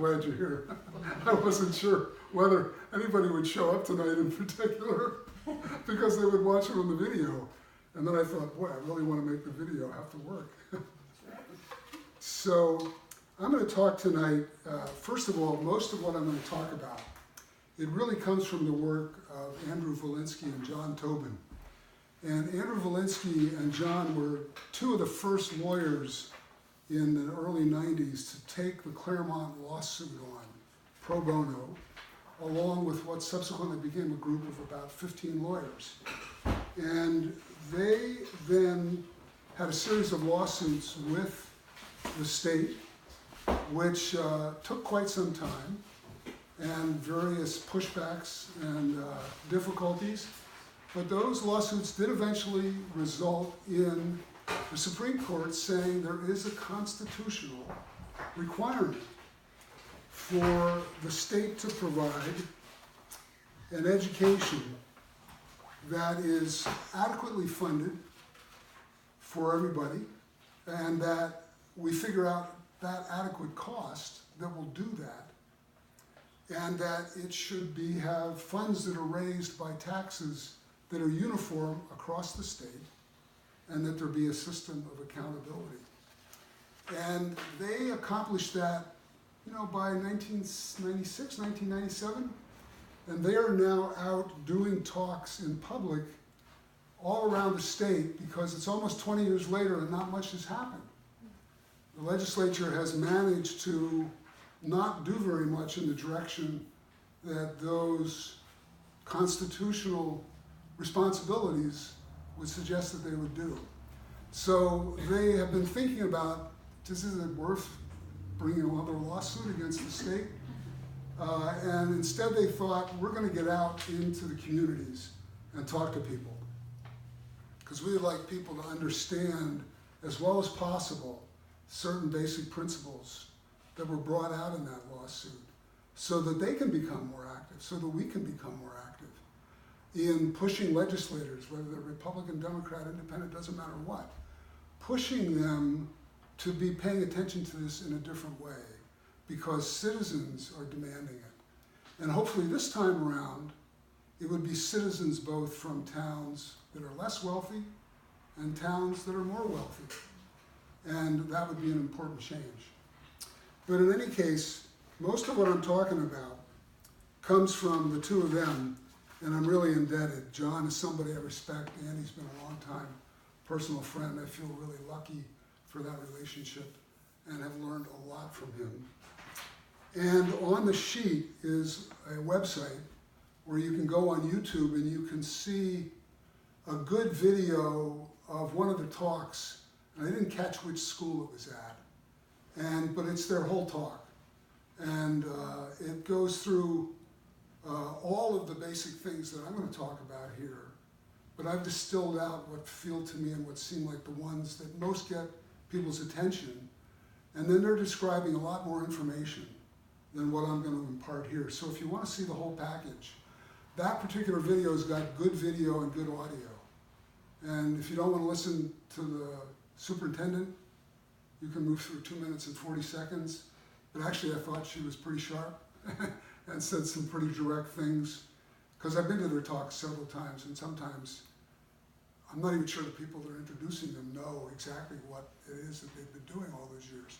glad you're here. I wasn't sure whether anybody would show up tonight in particular because they would watch it on the video. And then I thought, boy, I really want to make the video have to work. So I'm going to talk tonight, first of all, most of what I'm going to talk about, it really comes from the work of Andrew Volinsky and John Tobin. And Andrew Volinsky and John were two of the first lawyers in the early 90s to take the Claremont lawsuit on pro bono, along with what subsequently became a group of about 15 lawyers. And they then had a series of lawsuits with the state, which took quite some time, and various pushbacks and difficulties. But those lawsuits did eventually result in the Supreme Court saying there is a constitutional requirement for the state to provide an education that is adequately funded for everybody, and that we figure out that adequate cost that will do that, and that it should have funds that are raised by taxes that are uniform across the state, and that there be a system of accountability. And they accomplished that, by 1996, 1997, and they are now out doing talks in public all around the state because it's almost 20 years later and not much has happened. The legislature has managed to not do very much in the direction that those constitutional responsibilities would suggest that they would do. So they have been thinking about, is it worth bringing another lawsuit against the state? And instead they thought, we're going to get out into the communities and talk to people. Because we would like people to understand, as well as possible, certain basic principles that were brought out in that lawsuit, so that they can become more active, so that we can become more active in pushing legislators, whether they're Republican, Democrat, Independent, doesn't matter what, pushing them to be paying attention to this in a different way, because citizens are demanding it. And hopefully this time around, it would be citizens both from towns that are less wealthy and towns that are more wealthy. And that would be an important change. But in any case, most of what I'm talking about comes from the two of them, and I'm really indebted. John is somebody I respect. Andy's been a long time personal friend. I feel really lucky for that relationship and have learned a lot from him. And on the sheet is a website where you can go on YouTube and you can see a good video of one of the talks. And I didn't catch which school it was at, but it's their whole talk. And it goes through all of the basic things that I'm going to talk about here. But I've distilled out what feel to me and what seem like the ones that most get people's attention. And then they're describing a lot more information than what I'm going to impart here. So if you want to see the whole package, that particular video's got good video and good audio. And if you don't want to listen to the superintendent, you can move through 2 minutes and 40 seconds. But actually, I thought she was pretty sharp and said some pretty direct things. Because I've been to their talks several times, and sometimes I'm not even sure the people that are introducing them know exactly what it is that they've been doing all those years.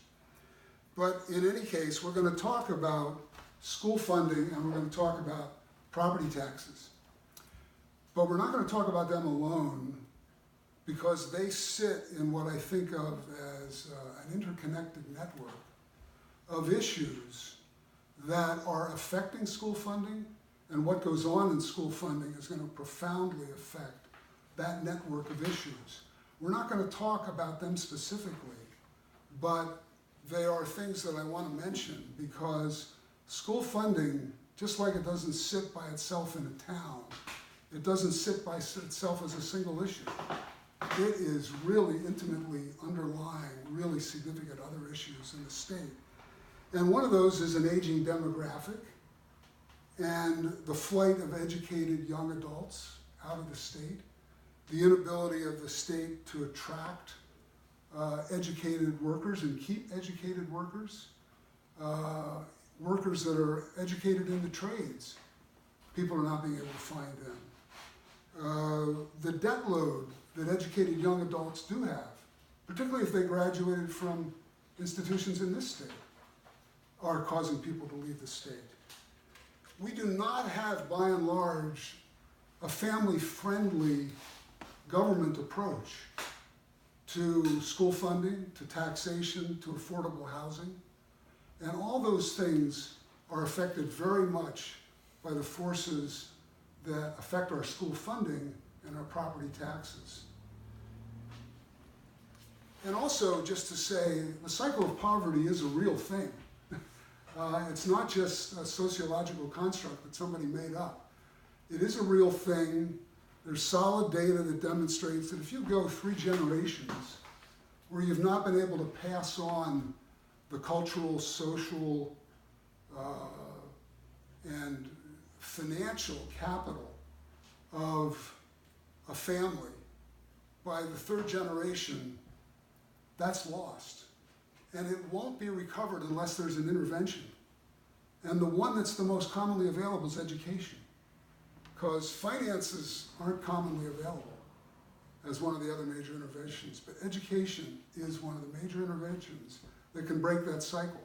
But in any case, we're going to talk about school funding, and we're going to talk about property taxes. But we're not going to talk about them alone, because they sit in what I think of as an interconnected network of issues that are affecting school funding, and what goes on in school funding is going to profoundly affect that network of issues. We're not going to talk about them specifically, but they are things that I want to mention, because school funding, just like it doesn't sit by itself in a town, it doesn't sit by itself as a single issue. It is really intimately underlying really significant other issues in the state. And one of those is an aging demographic and the flight of educated young adults out of the state, the inability of the state to attract educated workers and keep educated workers. workers that are educated in the trades. People are not being able to find them. The debt load that educated young adults do have, particularly if they graduated from institutions in this state, are causing people to leave the state. We do not have, by and large, a family-friendly government approach to school funding, to taxation, to affordable housing. And all those things are affected very much by the forces that affect our school funding and our property taxes. And also, just to say, the cycle of poverty is a real thing. It's not just a sociological construct that somebody made up. It is a real thing. There's solid data that demonstrates that if you go 3 generations where you've not been able to pass on the cultural, social, and financial capital of a family, by the 3rd generation, that's lost. And it won't be recovered unless there's an intervention. And the one that's the most commonly available is education, because finances aren't commonly available as one of the other major interventions, but education is one of the major interventions that can break that cycle.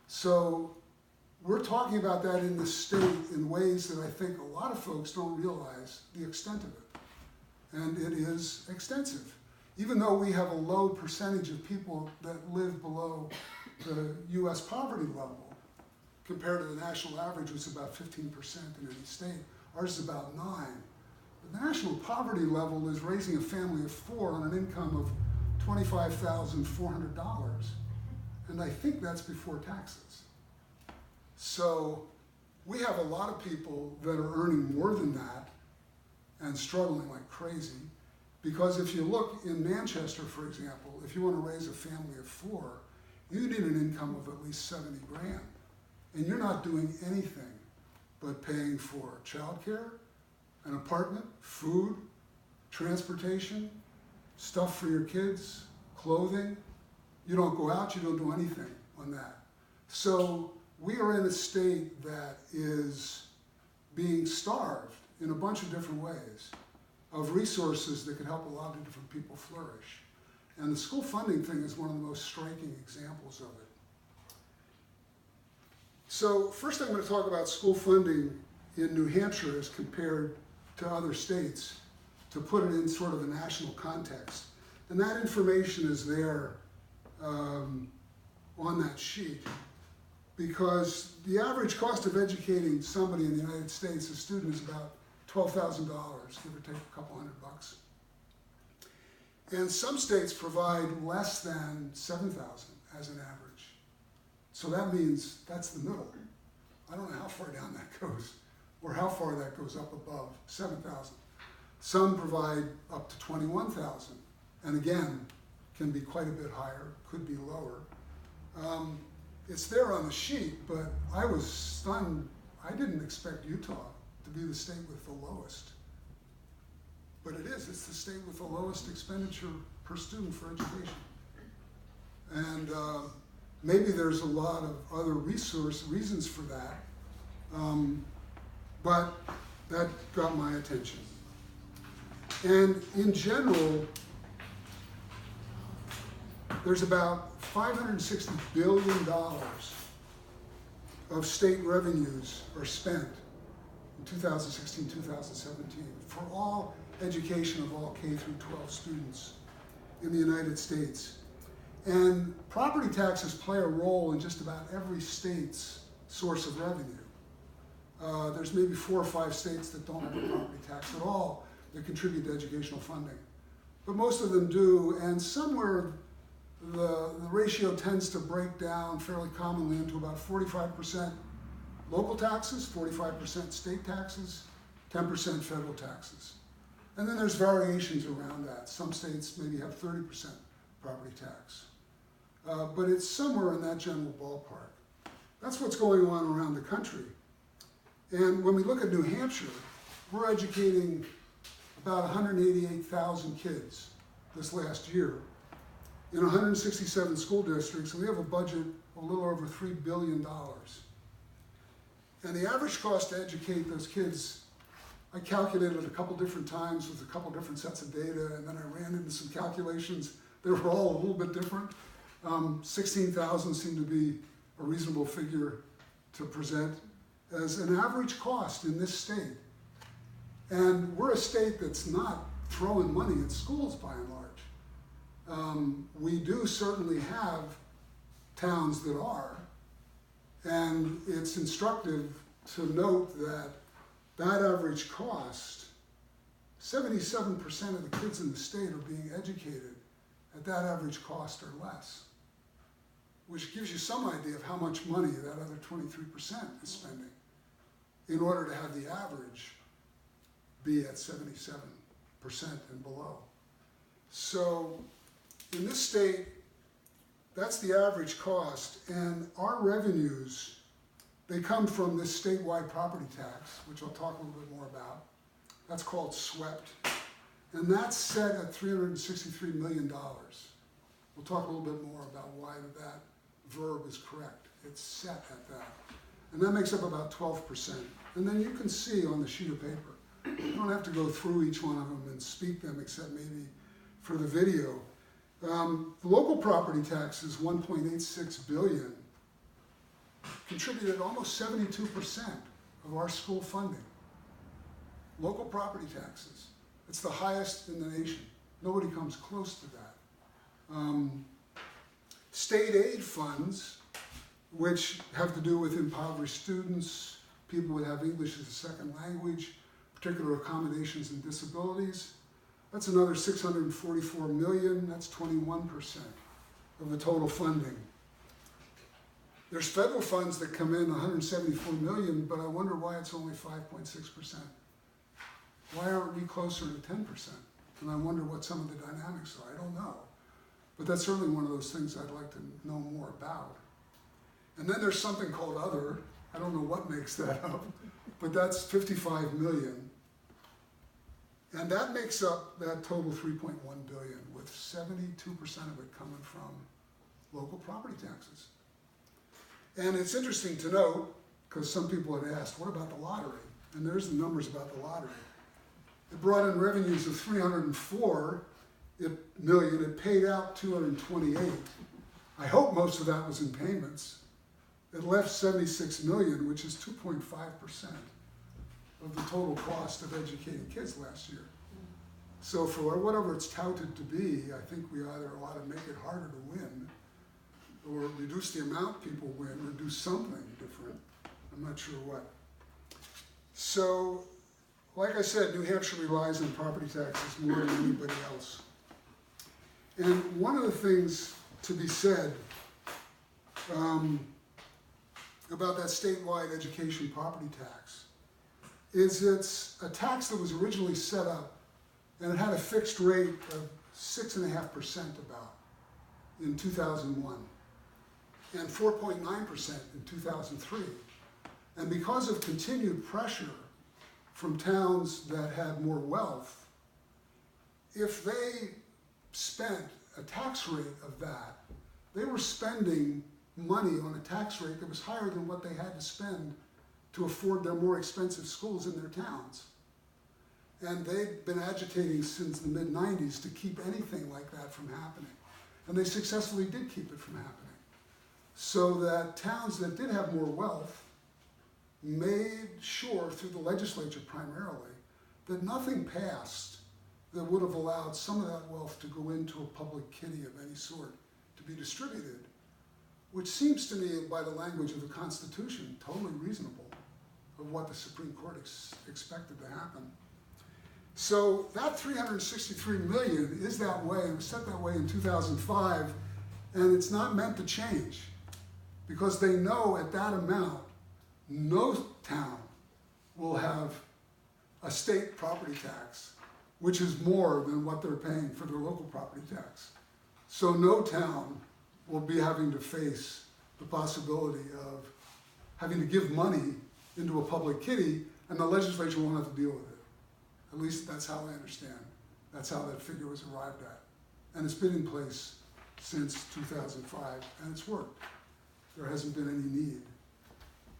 So we're talking about that in the state in ways that I think a lot of folks don't realize the extent of it. And it is extensive. Even though we have a low percentage of people that live below the US poverty level, compared to the national average, which is about 15% in any state, ours is about 9%. The national poverty level is raising a family of 4 on an income of $25,400. And I think that's before taxes. So we have a lot of people that are earning more than that and struggling like crazy. Because if you look in Manchester, for example, if you want to raise a family of 4, you need an income of at least 70 grand. And you're not doing anything but paying for childcare, an apartment, food, transportation, stuff for your kids, clothing. You don't go out, you don't do anything on that. So we are in a state that is being starved in a bunch of different ways of resources that can help a lot of different people flourish. And the school funding thing is one of the most striking examples of it. So first I'm going to talk about school funding in New Hampshire as compared to other states, to put it in sort of a national context. And that information is there on that sheet, because the average cost of educating somebody in the United States, a student, is about $12,000, give or take a couple $100. And some states provide less than $7,000 as an average. So that means that's the middle. I don't know how far down that goes, or how far that goes up above $7,000. Some provide up to $21,000, and again, can be quite a bit higher, could be lower. It's there on the sheet, but I was stunned. I didn't expect Utah to be the state with the lowest. But it is, it's the state with the lowest expenditure per student for education. And maybe there's a lot of other reasons for that, but that got my attention. And in general, there's about $560 billion of state revenues are spent in 2016, 2017 for all education of all K through 12 students in the United States. And property taxes play a role in just about every state's source of revenue. There's maybe 4 or 5 states that don't have a property tax at all that contribute to educational funding. But most of them do, and somewhere the ratio tends to break down fairly commonly into about 45% local taxes, 45% state taxes, 10% federal taxes. And then there's variations around that. Some states maybe have 30% property tax. But it's somewhere in that general ballpark. That's what's going on around the country. And when we look at New Hampshire, we're educating about 188,000 kids this last year in 167 school districts, and we have a budget of a little over $3 billion And the average cost to educate those kids, I calculated a couple different times with a couple different sets of data, and then I ran into some calculations. They were all a little bit different. 16,000 seemed to be a reasonable figure to present as an average cost in this state. And we're a state that's not throwing money at schools by and large. We do certainly have towns that are, and it's instructive to note that that average cost, 77% of the kids in the state are being educated at that average cost or less, which gives you some idea of how much money that other 23% is spending in order to have the average be at 77% and below. So in this state, that's the average cost, and our revenues, they come from this statewide property tax, which I'll talk a little bit more about. That's called SWEPT, and that's set at $363 million. We'll talk a little bit more about why that verb is correct. It's set at that. And that makes up about 12%. And then you can see on the sheet of paper, you don't have to go through each one of them and speak them except maybe for the video. The local property taxes, $1.86 billion, contributed almost 72% of our school funding. Local property taxes. It's the highest in the nation. Nobody comes close to that. State aid funds, which have to do with impoverished students, people who have English as a second language, particular accommodations and disabilities. That's another $644 million, that's 21% of the total funding. There's federal funds that come in, $174 million, but I wonder why it's only 5.6%. Why aren't we closer to 10%? And I wonder what some of the dynamics are, I don't know. But that's certainly one of those things I'd like to know more about. And then there's something called other, I don't know what makes that up, but that's $55 million. And that makes up that total $3.1 billion, with 72% of it coming from local property taxes. And it's interesting to note, because some people had asked, what about the lottery? And there's the numbers about the lottery. It brought in revenues of $304 million. It paid out $228. I hope most of that was in payments. It left $76 million, which is 2.5% of the total cost of educating kids last year. So for whatever it's touted to be, I think we either ought to make it harder to win, or reduce the amount people win, or do something different. I'm not sure what. So, like I said, New Hampshire relies on property taxes more than anybody else. And one of the things to be said about that statewide education property tax is it's a tax that was originally set up, and it had a fixed rate of 6.5% about in 2001, and 4.9% in 2003. And because of continued pressure from towns that had more wealth, if they spent a tax rate of that, they were spending money on a tax rate that was higher than what they had to spend to afford their more expensive schools in their towns. And they'd been agitating since the mid-90s to keep anything like that from happening. And they successfully did keep it from happening. So that towns that did have more wealth made sure, through the legislature primarily, that nothing passed that would have allowed some of that wealth to go into a public kitty of any sort to be distributed, which seems to me, by the language of the Constitution, totally reasonable of what the Supreme Court expected to happen. So that $363 million is that way, and it was set that way in 2005, and it's not meant to change, because they know at that amount, no town will have a state property tax, which is more than what they're paying for their local property tax. So no town will be having to face the possibility of having to give money into a public kitty, and the legislature won't have to deal with it. At least that's how I understand. That's how that figure was arrived at. And it's been in place since 2005, and it's worked. There hasn't been any need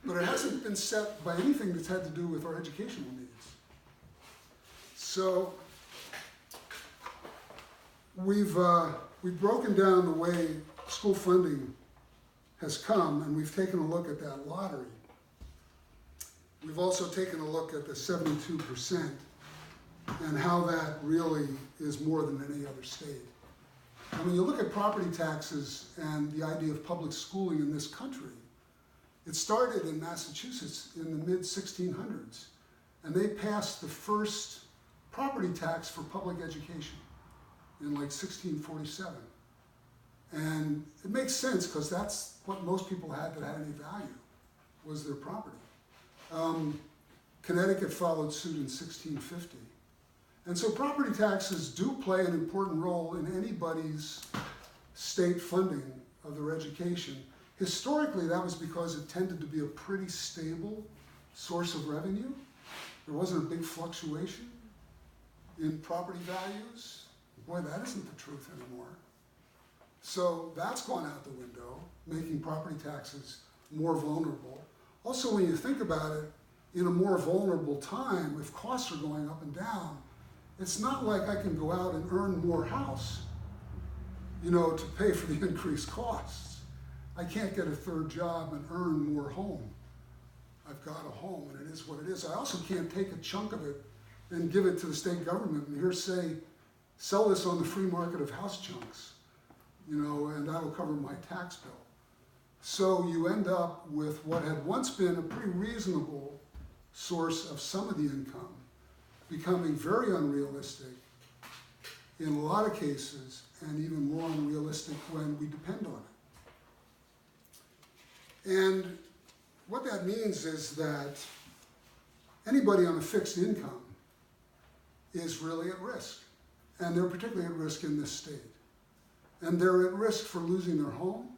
but it hasn't been set by anything that's had to do with our educational needs. So we've broken down the way school funding has come, and we've taken a look at that lottery. We've also taken a look at the 72% and how that really is more than any other state. And when you look at property taxes and the idea of public schooling in this country, it started in Massachusetts in the mid-1600s, and they passed the first property tax for public education in like 1647. And it makes sense because that's what most people had that had any value, was their property. Connecticut followed suit in 1650. And so property taxes do play an important role in anybody's state funding of their education. Historically, that was because it tended to be a pretty stable source of revenue. There wasn't a big fluctuation in property values. Boy, that isn't the truth anymore. So that's gone out the window, making property taxes more vulnerable. Also, when you think about it, in a more vulnerable time, if costs are going up and down, it's not like I can go out and earn more house, to pay for the increased costs. I can't get a third job and earn more home. I've got a home, and it is what it is. I also can't take a chunk of it and give it to the state government and here say, sell this on the free market of house chunks, and that'll cover my tax bill. So you end up with what had once been a pretty reasonable source of some of the income becoming very unrealistic in a lot of cases, and even more unrealistic when we depend on it. And what that means is that anybody on a fixed income is really at risk. And they're particularly at risk in this state. And they're at risk for losing their home.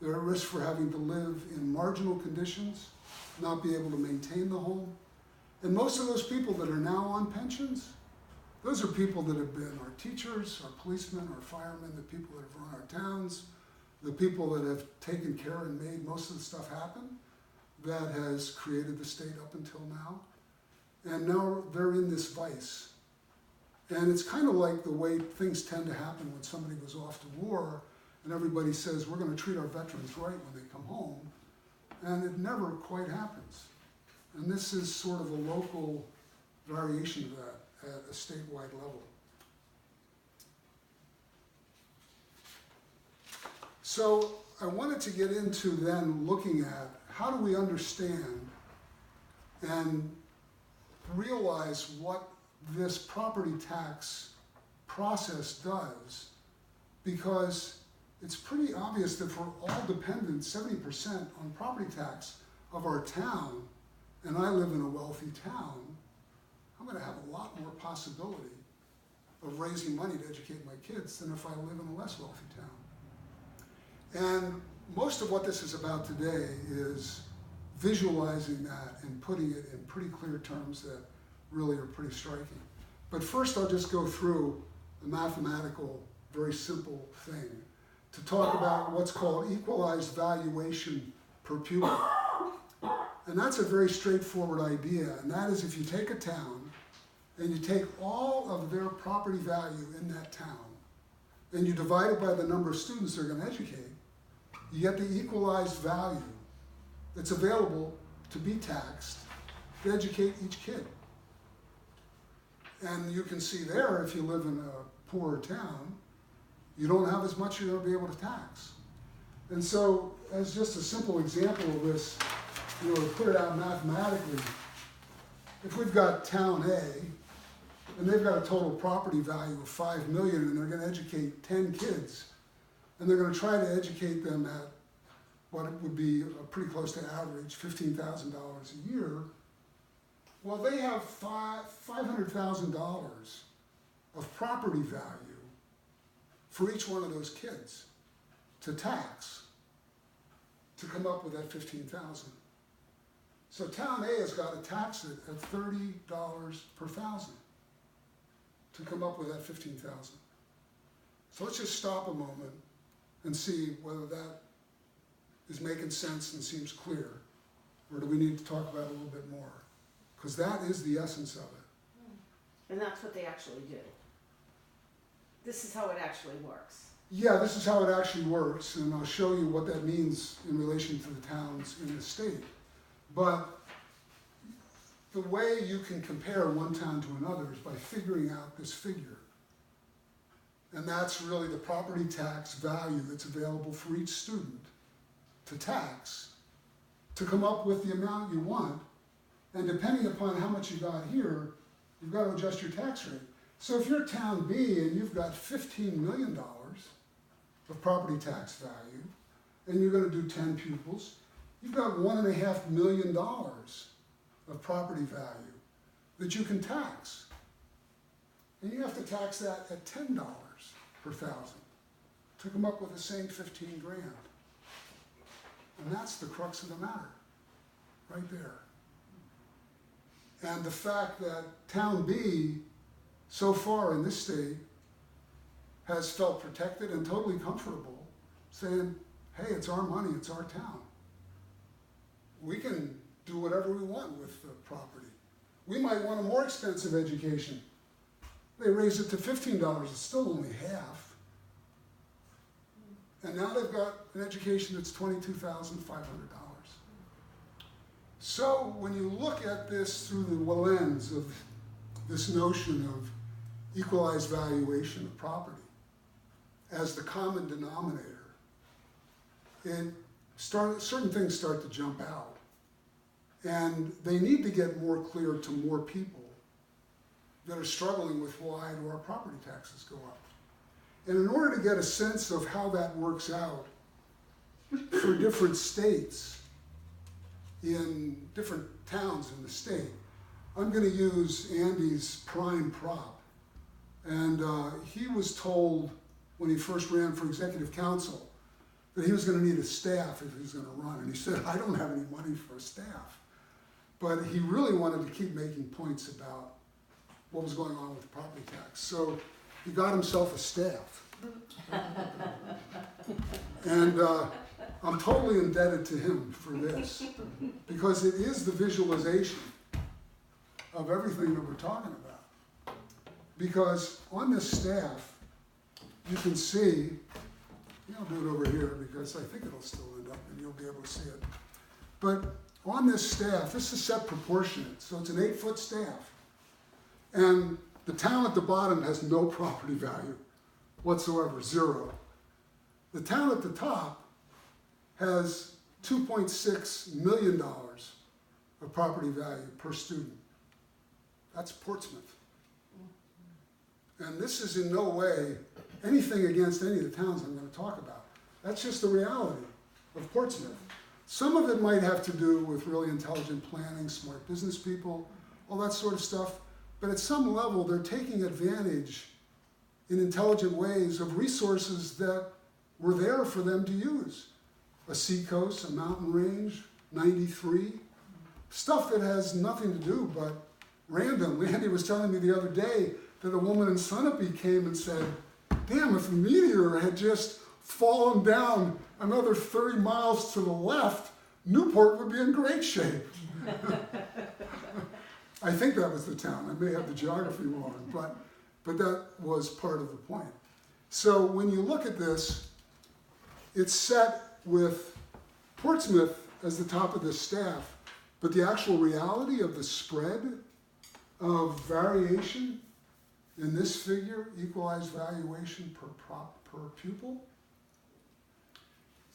They're at risk for having to live in marginal conditions, not be able to maintain the home. And most of those people that are now on pensions, those are people that have been our teachers, our policemen, our firemen, the people that have run our towns, the people that have taken care and made most of the stuff happen that has created the state up until now. And now they're in this vice. And it's kind of like the way things tend to happen when somebody goes off to war and everybody says, we're going to treat our veterans right when they come home. And it never quite happens. And this is sort of a local variation of that at a statewide level. So I wanted to get into then looking at how do we understand and realize what this property tax process does, because it's pretty obvious that we're all dependent 70% on property tax of our town, and I live in a wealthy town, I'm going to have a lot more possibility of raising money to educate my kids than if I live in a less wealthy town. And most of what this is about today is visualizing that and putting it in pretty clear terms that really are pretty striking. But first I'll just go through a mathematical, very simple thing to talk about what's called equalized valuation per pupil. And that's a very straightforward idea, and that is if you take a town and you take all of their property value in that town and you divide it by the number of students they're going to educate, you get the equalized value that's available to be taxed to educate each kid. And you can see there, if you live in a poorer town, you don't have as much you're going to be able to tax. And so, as just a simple example of this, to put it out mathematically, if we've got town A, and they've got a total property value of $5 million, and they're going to educate 10 kids, and they're going to try to educate them at what would be pretty close to average, $15,000 a year, well, they have $500,000 of property value for each one of those kids to tax to come up with that $15,000. So town A has got to tax it at $30 per thousand to come up with that $15,000. So let's just stop a moment and see whether that is making sense and seems clear. Or do we need to talk about it a little bit more? Because that is the essence of it. And that's what they actually do. This is how it actually works. Yeah, this is how it actually works, and I'll show you what that means in relation to the towns in the state. But the way you can compare one town to another is by figuring out this figure. And that's really the property tax value that's available for each student to tax, to come up with the amount you want. And depending upon how much you got here, you've got to adjust your tax rate. So if you're town B and you've got $15 million of property tax value, and you're going to do 10 pupils, you've got $1.5 million of property value that you can tax. And you have to tax that at $10 per thousand to come up with the same 15 grand. And that's the crux of the matter, right there. And the fact that town B, so far in this state, has felt protected and totally comfortable, saying, hey, it's our money, it's our town. We can do whatever we want with the property. We might want a more expensive education. They raised it to $15, it's still only half. And now they've got an education that's $22,500. So when you look at this through the lens of this notion of equalized valuation of property as the common denominator, certain things start to jump out. And they need to get more clear to more people that are struggling with why do our property taxes go up. And in order to get a sense of how that works out for different states, in different towns in the state, I'm going to use Andy's prime prop. And he was told when he first ran for executive council that he was going to need a staff if he was going to run. And he said, I don't have any money for a staff. But he really wanted to keep making points about what was going on with the property tax. So he got himself a staff. And I'm totally indebted to him for this, because it is the visualization of everything that we're talking about. Because on this staff, you can see, I'll do it over here because I think it'll still end up and you'll be able to see it. But on this staff, this is set proportionate, so it's an 8-foot staff. And the town at the bottom has no property value whatsoever, 0. The town at the top has $2.6 million of property value per student. That's Portsmouth. And this is in no way anything against any of the towns I'm going to talk about. That's just the reality of Portsmouth. Some of it might have to do with really intelligent planning, smart business people, all that sort of stuff. But at some level, they're taking advantage in intelligent ways of resources that were there for them to use. A seacoast, a mountain range, 93, stuff that has nothing to do but random. Andy was telling me the other day that a woman in Sunapee came and said, damn, if a meteor had just fallen down another 30 miles to the left, Newport would be in great shape. I think that was the town. I may have the geography wrong, but that was part of the point. So when you look at this, it's set with Portsmouth as the top of the staff, but the actual reality of the spread of variation in this figure, equalized valuation per pupil,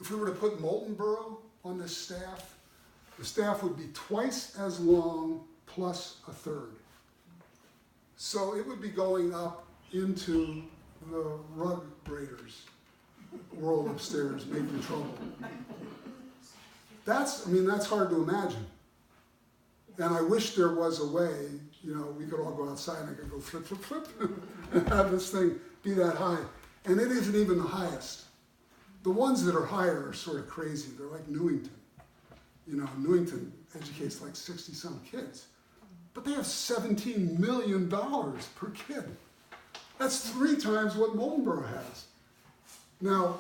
if we were to put Moultonborough on this staff, the staff would be twice as long plus a third. So it would be going up into the rug braiders world upstairs, making trouble. That's hard to imagine. And I wish there was a way, we could all go outside and I could go flip, flip, flip, and have this thing be that high. And it isn't even the highest. The ones that are higher are sort of crazy. They're like Newington. Newington educates like 60-some kids. But they have $17 million per kid. That's 3 times what Moultonborough has. Now,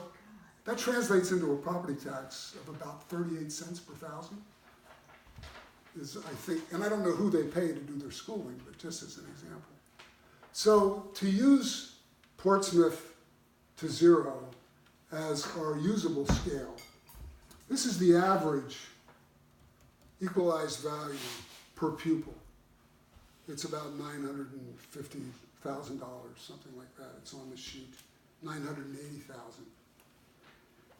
that translates into a property tax of about 38 cents per thousand. is, I think, and I don't know who they pay to do their schooling, but just as an example. So to use Portsmouth to 0 as our usable scale, this is the average equalized value per pupil. It's about $950,000, something like that. It's on the sheet, $980,000.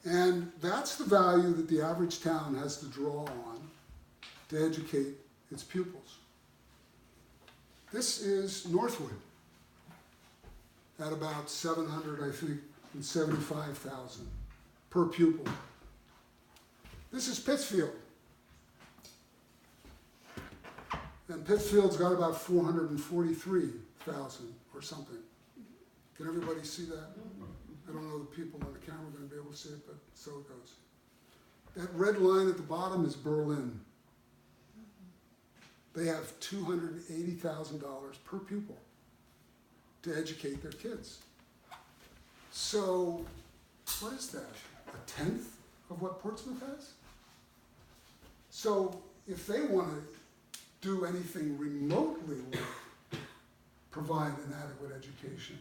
And that's the value that the average town has to draw on to educate its pupils. This is Northwood at about 700, I think, and 75,000 per pupil. This is Pittsfield. And Pittsfield's got about 443,000 or something. Can everybody see that? I don't know the people on the camera are going to be able to see it, but so it goes. That red line at the bottom is Berlin. They have $280,000 per pupil to educate their kids. So, what is that? A tenth of what Portsmouth has? So, if they want to do anything remotely like provide an adequate education,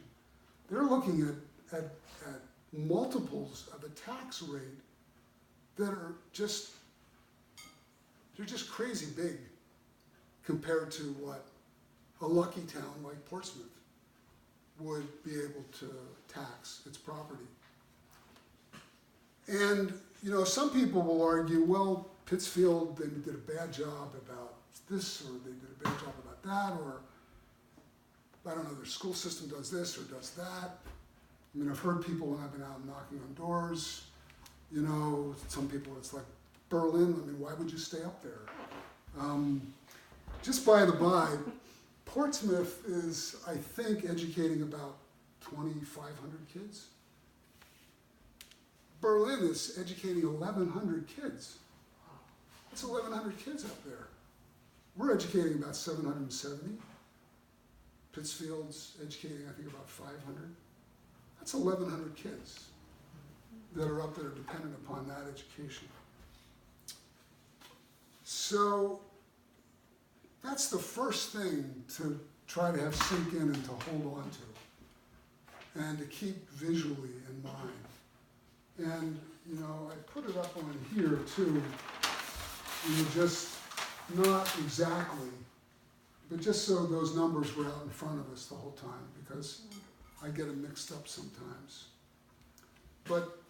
they're looking at multiples of a tax rate that are just, they're just crazy big compared to what a lucky town like Portsmouth would be able to tax its property. And, you know, some people will argue, well, Pittsfield, they did a bad job about this, or they did a bad job about that, or I don't know, their school system does this or does that. I mean, I've heard people when I've been out knocking on doors, you know, some people, it's like Berlin, I mean, why would you stay up there? Just by the by, Portsmouth is, I think, educating about 2,500 kids. Berlin is educating 1,100 kids. That's 1,100 kids up there. We're educating about 770. Pittsfield's educating, I think, about 500. That's 1,100 kids that are up there dependent upon that education. So that's the first thing to try to have sink in and to hold on to and to keep visually in mind. And, you know, I put it up on here too, just not exactly, but just so those numbers were out in front of us the whole time, because I get them mixed up sometimes. But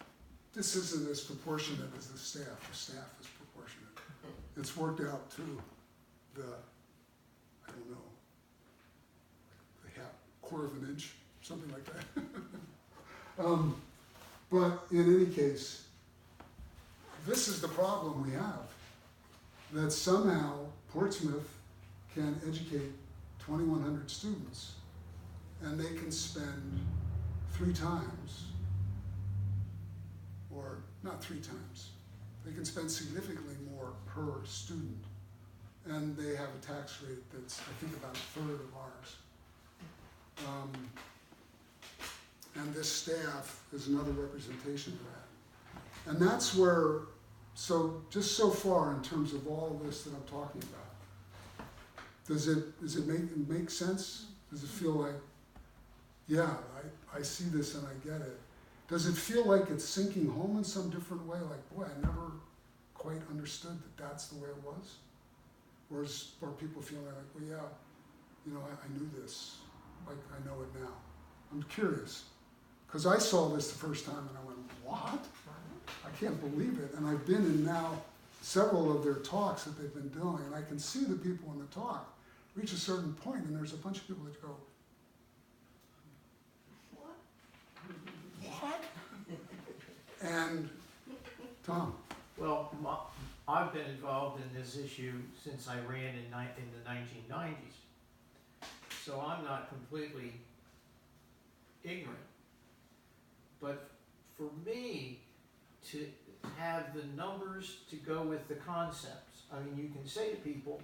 this isn't as proportionate as the staff. The staff is proportionate. It's worked out to the, I don't know, the quarter of an inch, something like that. But in any case, this is the problem we have, that somehow Portsmouth can educate 2,100 students, and they can spend 3 times, or not 3 times, they can spend significantly more per student, and they have a tax rate that's, I think, about 1/3 of ours. And this staff is another representation of that. And that's where, so just so far in terms of all of this that I'm talking about, does it make sense? Does it feel like, yeah, I see this and I get it? Does it feel like it's sinking home in some different way? Like, boy, I never quite understood that that's the way it was? Or are people feeling like, well, yeah, you know, I knew this, like I know it now? I'm curious, because I saw this the first time and I went, what? I can't believe it. And I've been in now several of their talks that they've been doing, and I can see the people in the talk reach a certain point, and there's a bunch of people that go, what? And Tom. Well, I've been involved in this issue since I ran in the 1990s, so I'm not completely ignorant. But for me to have the numbers to go with the concepts, I mean, you can say to people,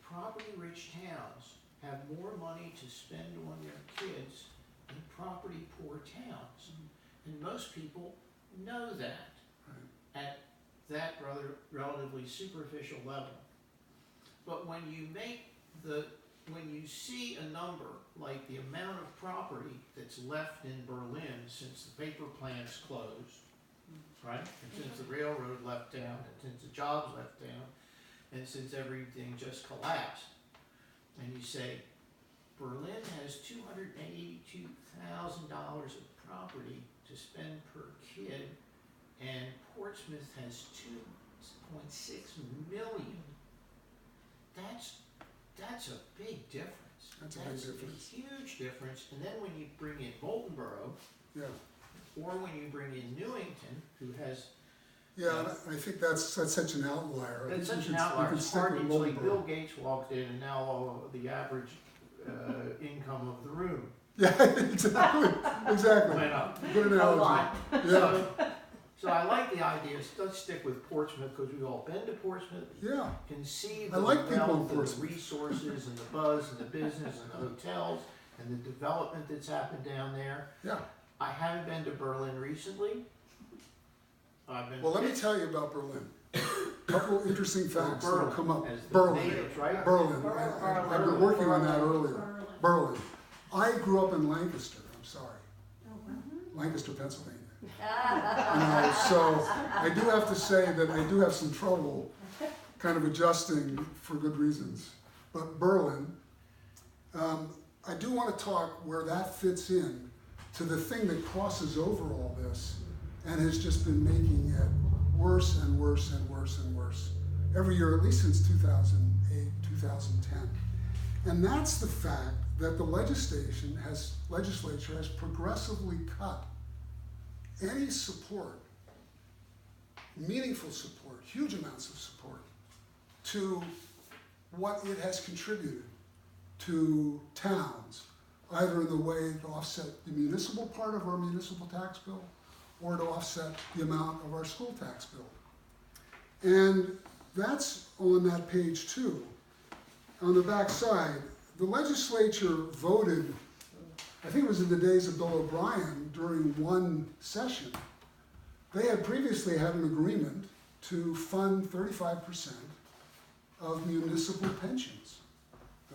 property-rich towns have more money to spend on their kids than property-poor towns. And most people know that at that relatively superficial level. But when you see a number, like the amount of property that's left in Berlin since the paper plant's closed, right? And since the railroad left town, and since the jobs left town, and since everything just collapsed, and you say, Berlin has $282,000 of property to spend per kid, and Portsmouth has 2.6 million. That's a big difference. That's a big difference. A huge difference. And then when you bring in Boltonboro, Yeah. or when you bring in Newington, who has Yeah, and I think that's such an outlier. I it's think such you an can- you outlier. can It's stick hard. with It's like Boltonboro. Bill Gates walked in, and now the average income of the room Yeah, exactly, exactly. went up. Good A analogy. lot. Yeah, So I like the idea. Let's stick with Portsmouth because we've all been to Portsmouth. yeah, Can see I the like people in wealth and the Portsmouth. resources and the buzz and the business and the hotels and the development that's happened down there. yeah. I haven't been to Berlin recently. I've been. Well, let me tell you about Berlin. Couple interesting facts that'll Berlin, come up. as the Berlin, natives, right? Berlin. I've been working on that earlier. Berlin. I grew up in Lancaster. I'm sorry, Lancaster, Pennsylvania. So I do have to say that I do have some trouble kind of adjusting for good reasons. But Berlin, I do want to talk where that fits in to the thing that crosses over all this and has just been making it worse and worse and worse and worse every year, at least since 2008, 2010. And that's the fact that the legislature has progressively cut any support, meaningful support, huge amounts of support, to what it has contributed to towns, either in the way to offset the municipal part of our municipal tax bill or to offset the amount of our school tax bill. And that's on that page too. On the back side, the legislature voted, I think it was in the days of Bill O'Brien, during one session. They had previously had an agreement to fund 35% of municipal pensions.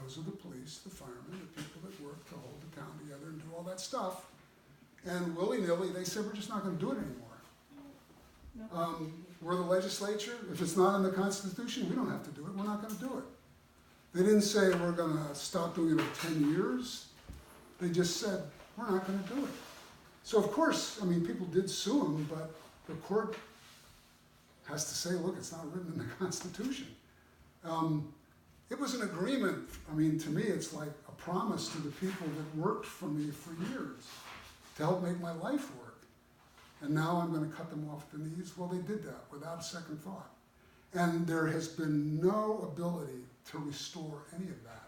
Those are the police, the firemen, the people that work to hold the town together and do all that stuff. And willy-nilly, they said, we're just not going to do it anymore. We're the legislature. If it's not in the Constitution, we don't have to do it. We're not going to do it. They didn't say we're going to stop doing it in 10 years. They just said, we're not going to do it. So of course, I mean, people did sue them, but the court has to say, look, it's not written in the Constitution. It was an agreement. I mean, to me, it's like a promise to the people that worked for me for years to help make my life work. And now I'm going to cut them off at the knees. Well, they did that without a second thought. And there has been no ability to restore any of that.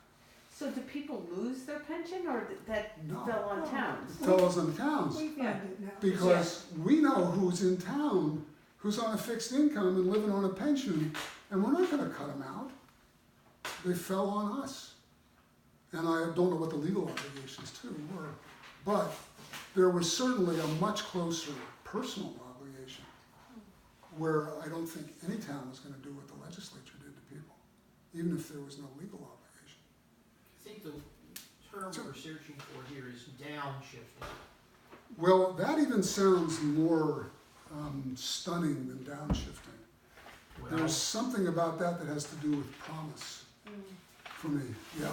So do people lose their pension, or that No. fell on towns? Fellows in towns. We fund it now. Because we know who's in town, who's on a fixed income and living on a pension, and we're not going to cut them out. They fell on us. And I don't know what the legal obligations too were, but there was certainly a much closer personal obligation where I don't think any town was going to do what the legislature did to people, even if there was no legal obligation. I think the term we're searching for here is downshifting. Well, that even sounds more stunning than downshifting. Well, There's something about that that has to do with promise for me, yeah.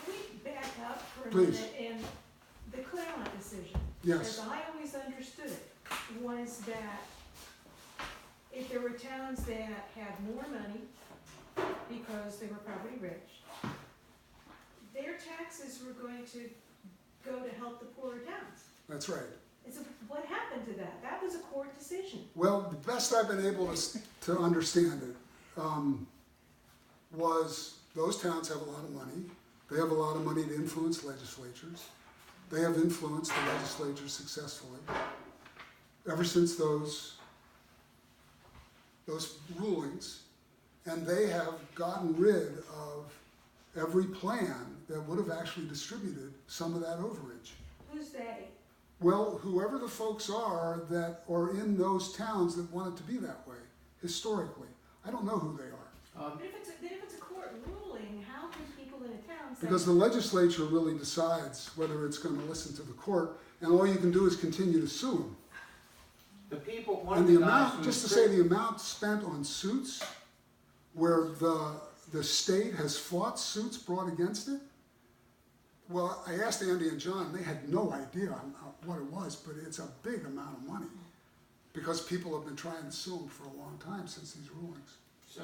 Can we back up for a Please. minute? And the Claremont decision, Yes, as I always understood it, was that if there were towns that had more money because they were probably rich, their taxes were going to go to help the poorer towns. that's right. And so what happened to that? That was a court decision. Well, the best I've been able to understand it was those towns have a lot of money. They have a lot of money to influence legislatures. They have influenced the legislature successfully. Ever since those rulings, and they have gotten rid of every plan that would have actually distributed some of that overage. Who's they? Well, whoever the folks are that are in those towns that want it to be that way, historically. I don't know who they are. But if it's a court ruling, how can people in a town say? Because the legislature really decides whether it's going to listen to the court, and all you can do is continue to sue them. The people, one And of the the guys amount, who just to was say the amount spent on suits, where the state has fought suits brought against it, well, I asked Andy and John, they had no idea what it was, but it's a big amount of money. Because people have been trying to sue them for a long time since these rulings. So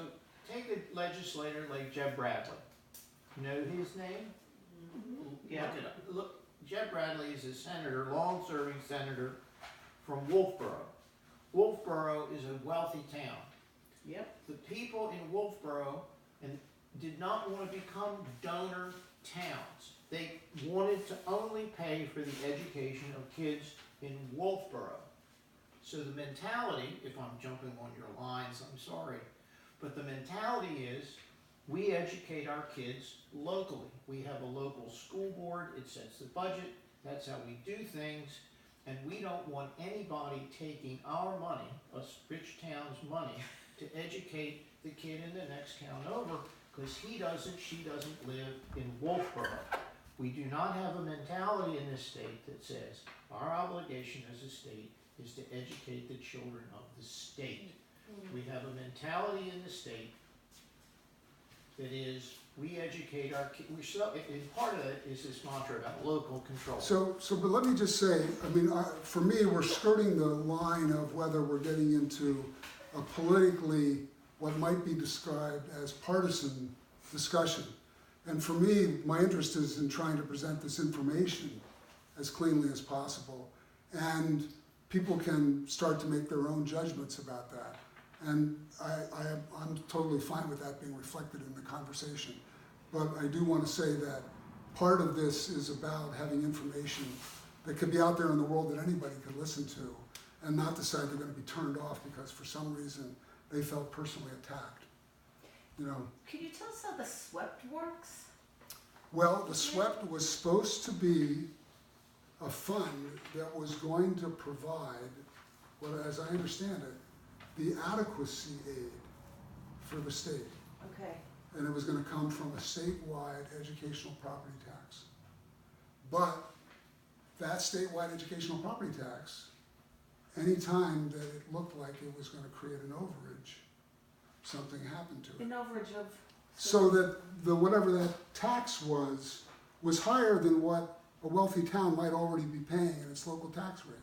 take a legislator like Jeb Bradley. You know his name? Yeah. Look it up. Look, Jeb Bradley is a senator, long-serving senator from Wolfboro. Wolfboro is a wealthy town. Yep. The people in Wolfboro did not want to become donor towns. They wanted to only pay for the education of kids in Wolfboro. So the mentality, if I'm jumping on your lines, I'm sorry, but the mentality is we educate our kids locally. We have a local school board, it sets the budget, that's how we do things, and we don't want anybody taking our money, us rich town's money, to educate the kid in the next town over, because she doesn't live in Wolfboro. We do not have a mentality in this state that says our obligation as a state is to educate the children of the state. We have a mentality in the state that is, we educate our kids, and part of it is this mantra about local control. But let me just say, I mean, for me, we're skirting the line of whether we're getting into a politically, what might be described as partisan discussion. And for me, my interest is in trying to present this information as cleanly as possible. And people can start to make their own judgments about that. And I'm totally fine with that being reflected in the conversation. But I do want to say that part of this is about having information that could be out there in the world that anybody could listen to and not decide they're going to be turned off because for some reason they felt personally attacked. You know. Can you tell us how the SWEPT works? Well, the SWEPT was supposed to be a fund that was going to provide, well, as I understand it, the adequacy aid for the state. Okay. And it was going to come from a statewide educational property tax. But that statewide educational property tax, anytime that it looked like it was going to create an overage, something happened to it. An overage of. So that whatever that tax was higher than what a wealthy town might already be paying in its local tax rate.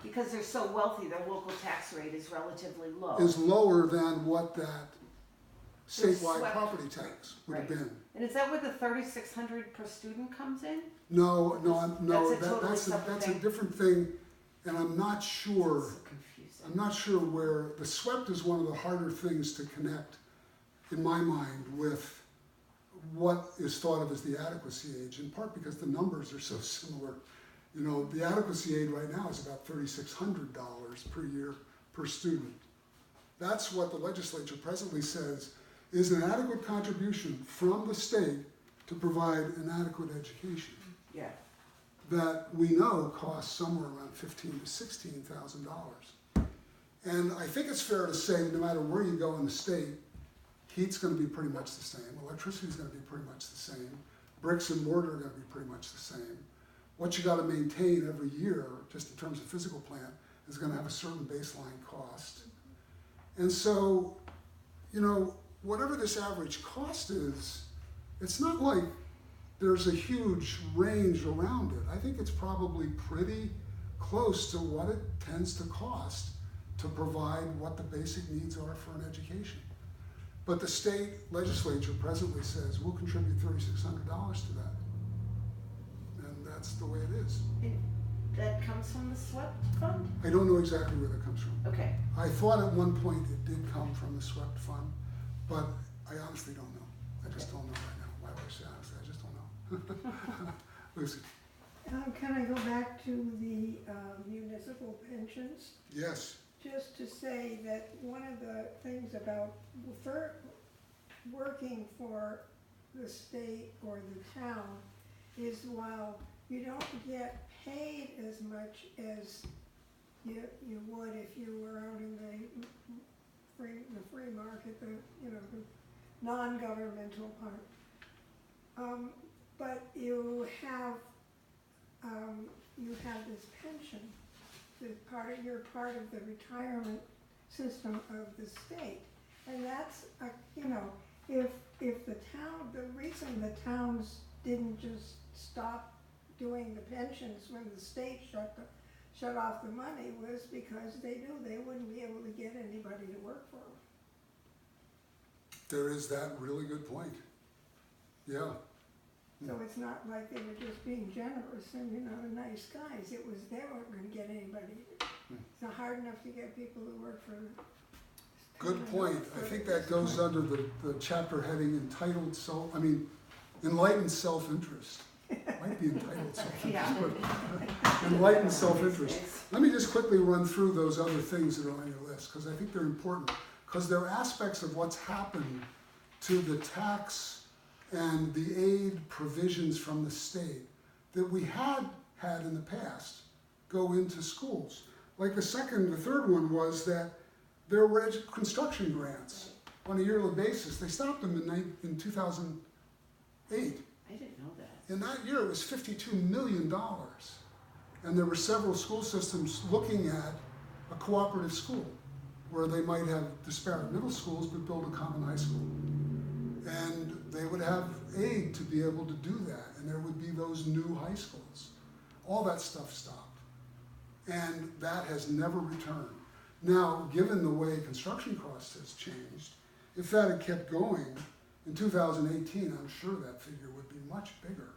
Because they're so wealthy, their local tax rate is relatively low. Is lower than what that statewide SWEPT property tax would have been. And is that where the $3,600 per student comes in? No, That's a totally that's a thing. different thing, and I'm not sure. So confusing. I'm not sure where the SWEPT is one of the harder things to connect, in my mind, with what is thought of as the adequacy age. In part because the numbers are so similar. You know, the adequacy aid right now is about $3,600 per year per student. That's what the legislature presently says is an adequate contribution from the state to provide an adequate education. Yeah. That we know costs somewhere around $15,000 to $16,000. And I think it's fair to say no matter where you go in the state, heat's going to be pretty much the same, electricity's going to be pretty much the same, bricks and mortar are going to be pretty much the same. What you got to maintain every year, just in terms of physical plant, is going to have a certain baseline cost. And so, you know, whatever this average cost is, it's not like there's a huge range around it. I think it's probably pretty close to what it tends to cost to provide what the basic needs are for an education. But the state legislature presently says we'll contribute $3,600 to that. And that's the way it is. And that comes from the SWEPT fund? I don't know exactly where that comes from. Okay. I thought at one point it did come from the SWEPT fund, but I honestly don't know. I just don't know right now. Why would I say honestly? I just don't know. Lucy. Can I go back to the municipal pensions? Yes. Just to say that one of the things about working for the state or the town is while you don't get paid as much as you would if you were out in the free market, non-governmental part. But you have this pension, you're part of the retirement system of the state. And that's, if the town, the reason the towns didn't just stop doing the pensions when the state shut off the money was because they knew they wouldn't be able to get anybody to work for them. There is that really good point. Yeah. So it's not like they were just being generous and, the nice guys. It was, they weren't gonna get anybody. It's not hard enough to get people to work for. Good point. I think that goes under the chapter heading entitled enlightened self-interest. Might be entitled self-interest, but enlightened self-interest. Let me just quickly run through those other things that are on your list, because I think they're important. Because they're aspects of what's happened to the tax and the aid provisions from the state that we had in the past go into schools. Like the third one was that there were construction grants on a yearly basis. They stopped them in 2008. I didn't know that. In that year, it was $52 million. And there were several school systems looking at a cooperative school where they might have disparate middle schools but build a common high school. And they would have aid to be able to do that, and there would be those new high schools. All that stuff stopped, and that has never returned. Now, given the way construction costs has changed, if that had kept going, in 2018, I'm sure that figure would be much bigger.